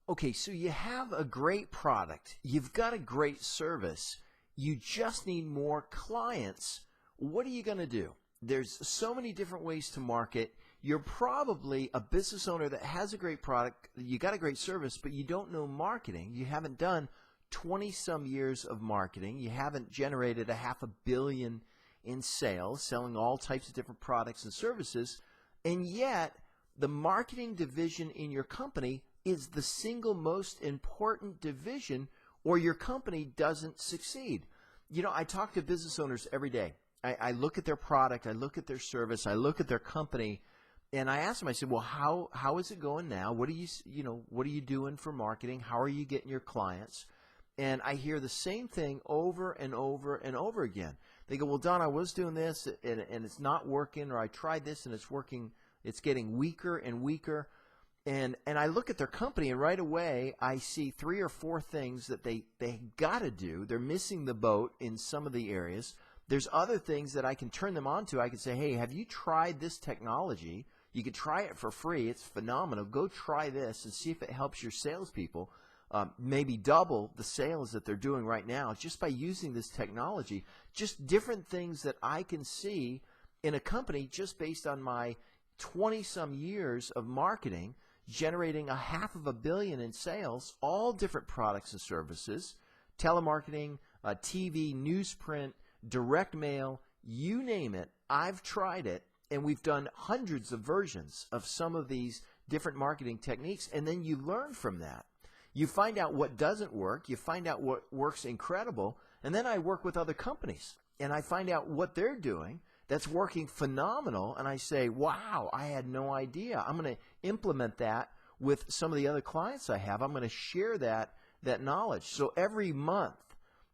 Okay, so you have a great product, you've got a great service, you just need more clients. What are you going to do? There's so many different ways to market. You're probably a business owner that has a great product, you got a great service, but you don't know marketing. You haven't done 20 some years of marketing. You haven't generated a half a billion in sales, selling all types of different products and services. And yet, the marketing division in your company is the single most important division, or your company doesn't succeed. You know, I talk to business owners every day. I look at their product, I look at their service, I look at their company, and I ask them, I said, well, how is it going now? What are what are you doing for marketing? How are you getting your clients? And I hear the same thing over and over and over again. They go, well, Don, I was doing this and it's not working, or I tried this and it's working, it's getting weaker and weaker. And I look at their company, and right away I see 3 or 4 things that they got to do. They're missing the boat in some of the areas. There's other things that I can turn them on to. I can say, hey, have you tried this technology? You could try it for free. It's phenomenal. Go try this and see if it helps your salespeople maybe double the sales that they're doing right now just by using this technology. Just different things that I can see in a company just based on my 20-some years of marketing, generating a half of a billion in sales, all different products and services, telemarketing, TV, newsprint, direct mail, you name it. I've tried it, and we've done hundreds of versions of some of these different marketing techniques, and then you learn from that. You find out what doesn't work, you find out what works incredible, and then I work with other companies, and I find out what they're doing that's working phenomenal, and I say, wow, I had no idea. I'm going to implement that with some of the other clients I have. I'm going to share that knowledge. So every month,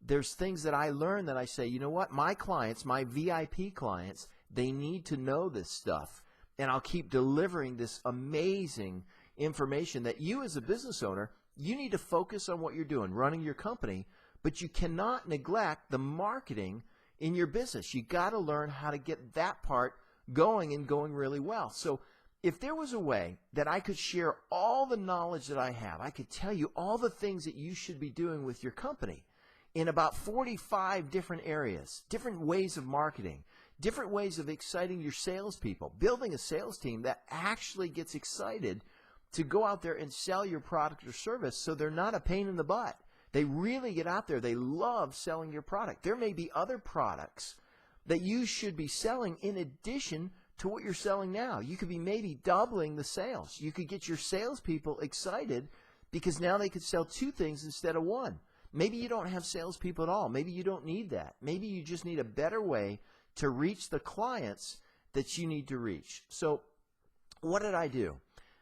there's things that I learn that I say, you know what, my clients, my VIP clients, they need to know this stuff. And I'll keep delivering this amazing information that you as a business owner, you need to focus on what you're doing, running your company, but you cannot neglect the marketing in your business. You got to learn how to get that part going and going really well. So if there was a way that I could share all the knowledge that I have, I could tell you all the things that you should be doing with your company in about 45 different areas, different ways of marketing, different ways of exciting your salespeople, building a sales team that actually gets excited to go out there and sell your product or service so they're not a pain in the butt. They really get out there. They love selling your product. There may be other products that you should be selling in addition to what you're selling now. You could be maybe doubling the sales. You could get your salespeople excited because now they could sell 2 things instead of 1. Maybe you don't have salespeople at all. Maybe you don't need that. Maybe you just need a better way to reach the clients that you need to reach. So what did I do?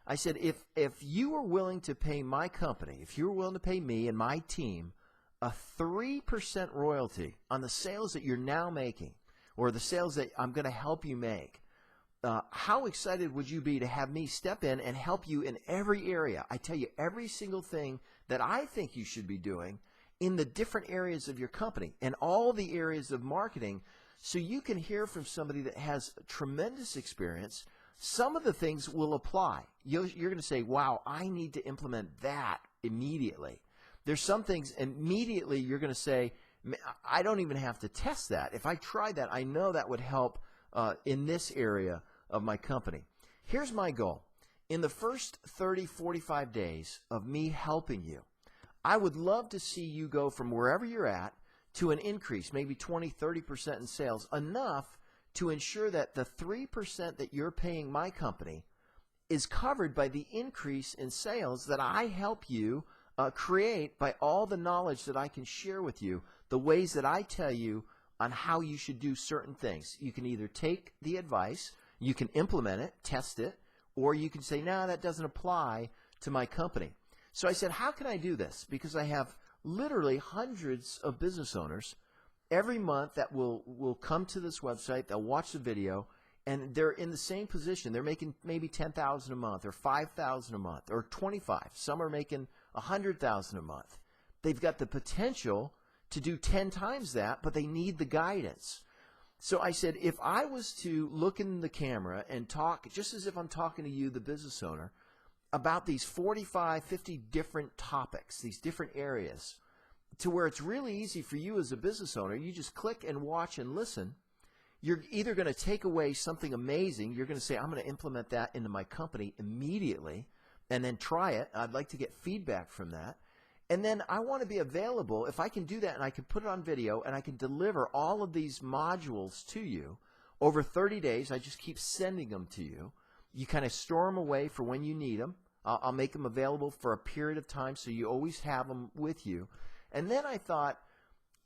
I said, if you were willing to pay my company, if you were willing to pay me and my team a 3% royalty on the sales that you're now making, or the sales that I'm going to help you make, how excited would you be to have me step in and help you in every area? I tell you every single thing that I think you should be doing in the different areas of your company and all the areas of marketing, so you can hear from somebody that has tremendous experience. Some of the things will apply. You're going to say, wow, I need to implement that immediately. There's some things immediately you're going to say, I don't even have to test that. If I tried that, I know that would help in this area of my company. Here's my goal. In the first 30, 45 days of me helping you, I would love to see you go from wherever you're at to an increase, maybe 20, 30% in sales, enough to ensure that the 3% that you're paying my company is covered by the increase in sales that I help you create by all the knowledge that I can share with you, the ways that I tell you on how you should do certain things. You can either take the advice, you can implement it, test it, or you can say, no, that doesn't apply to my company. So I said, how can I do this? Because I have literally hundreds of business owners every month that will come to this website, they'll watch the video, and they're in the same position. They're making maybe $10,000 a month or $5,000 a month or 25. Some are making $100,000 a month. They've got the potential to do 10 times that, but they need the guidance. So I said, if I was to look in the camera and talk just as if I'm talking to you, the business owner, about these 45, 50 different topics, these different areas, to where it's really easy for you as a business owner. You just click and watch and listen. You're either going to take away something amazing. You're going to say, I'm going to implement that into my company immediately and then try it. I'd like to get feedback from that. And then I want to be available. If I can do that and I can put it on video and I can deliver all of these modules to you over 30 days, I just keep sending them to you. You kind of store them away for when you need them. I'll make them available for a period of time so you always have them with you. And then I thought,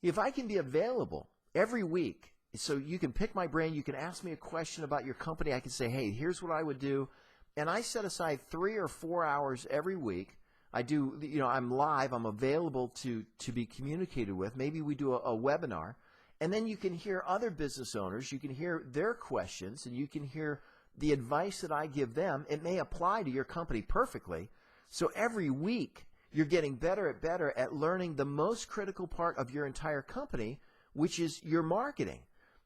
if I can be available every week, so you can pick my brain, you can ask me a question about your company, I can say, hey, here's what I would do. And I set aside 3 or 4 hours every week. I do, I'm live, I'm available to be communicated with. Maybe we do a webinar. And then you can hear other business owners, you can hear their questions, and you can hear the advice that I give them. It may apply to your company perfectly. So every week, you're getting better at learning the most critical part of your entire company, which is your marketing.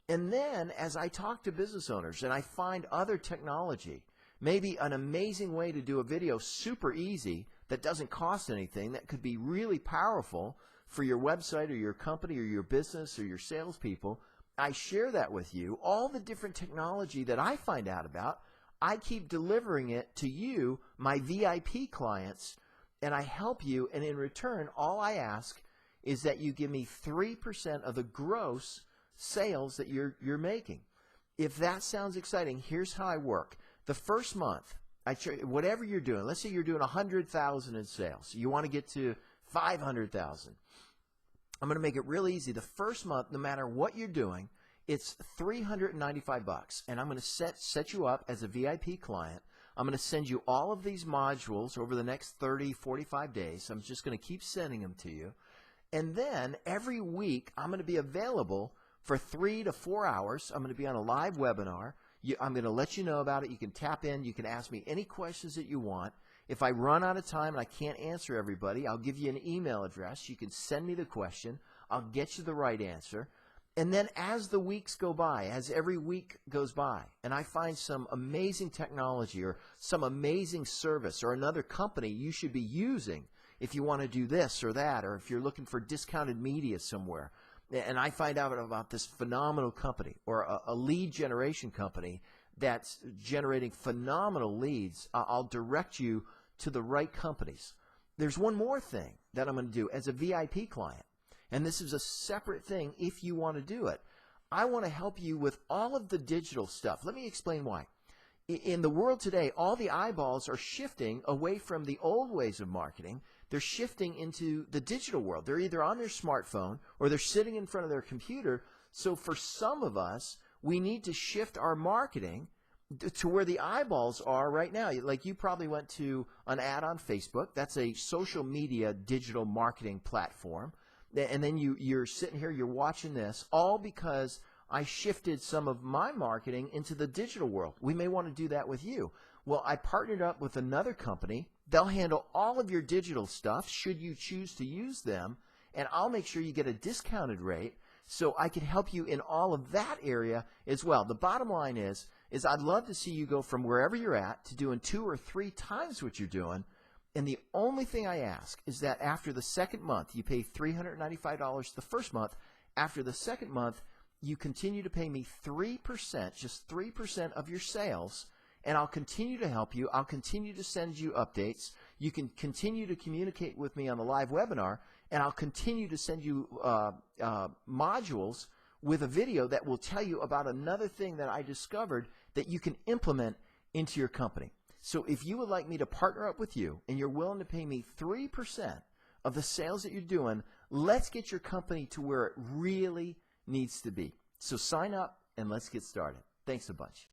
And then as I talk to business owners and I find other technology, maybe an amazing way to do a video super easy that doesn't cost anything, that could be really powerful for your website or your company or your business or your salespeople, I share that with you. All the different technology that I find out about, I keep delivering it to you, my VIP clients, and I help you. And in return, all I ask is that you give me 3% of the gross sales that you're making. If that sounds exciting, here's how I work. The first month, whatever you're doing, let's say you're doing 100,000 in sales. You want to get to 500,000. I'm going to make it real easy. The first month, no matter what you're doing, it's $395, and I'm going to set you up as a VIP client. I'm going to send you all of these modules over the next 30, 45 days. I'm just going to keep sending them to you. And then every week, I'm going to be available for 3 to 4 hours. I'm going to be on a live webinar. I'm going to let you know about it. You can tap in. You can ask me any questions that you want. If I run out of time and I can't answer everybody, I'll give you an email address. You can send me the question. I'll get you the right answer. And then as the weeks go by, as every week goes by, and I find some amazing technology or some amazing service or another company you should be using if you want to do this or that, or if you're looking for discounted media somewhere, and I find out about this phenomenal company or a lead generation company that's generating phenomenal leads, I'll direct you to the right companies. There's one more thing that I'm going to do as a VIP client, and this is a separate thing if you want to do it. I want to help you with all of the digital stuff. Let me explain why. In the world today, all the eyeballs are shifting away from the old ways of marketing. They're shifting into the digital world. They're either on their smartphone or they're sitting in front of their computer. So for some of us, we need to shift our marketing to where the eyeballs are right now. Like you probably went to an ad on Facebook. That's a social media digital marketing platform. And then you're sitting here, you're watching this, all because I shifted some of my marketing into the digital world. We may want to do that with you. Well, I partnered up with another company. They'll handle all of your digital stuff should you choose to use them, and I'll make sure you get a discounted rate so I can help you in all of that area as well. The bottom line is I'd love to see you go from wherever you're at to doing 2 or 3 times what you're doing. And the only thing I ask is that after the second month, you pay $395 the first month. After the second month, you continue to pay me 3%, just 3% of your sales, and I'll continue to help you. I'll continue to send you updates. You can continue to communicate with me on the live webinar, and I'll continue to send you modules with a video that will tell you about another thing that I discovered that you can implement into your company. So if you would like me to partner up with you and you're willing to pay me 3% of the sales that you're doing, let's get your company to where it really needs to be. So sign up and let's get started. Thanks a bunch.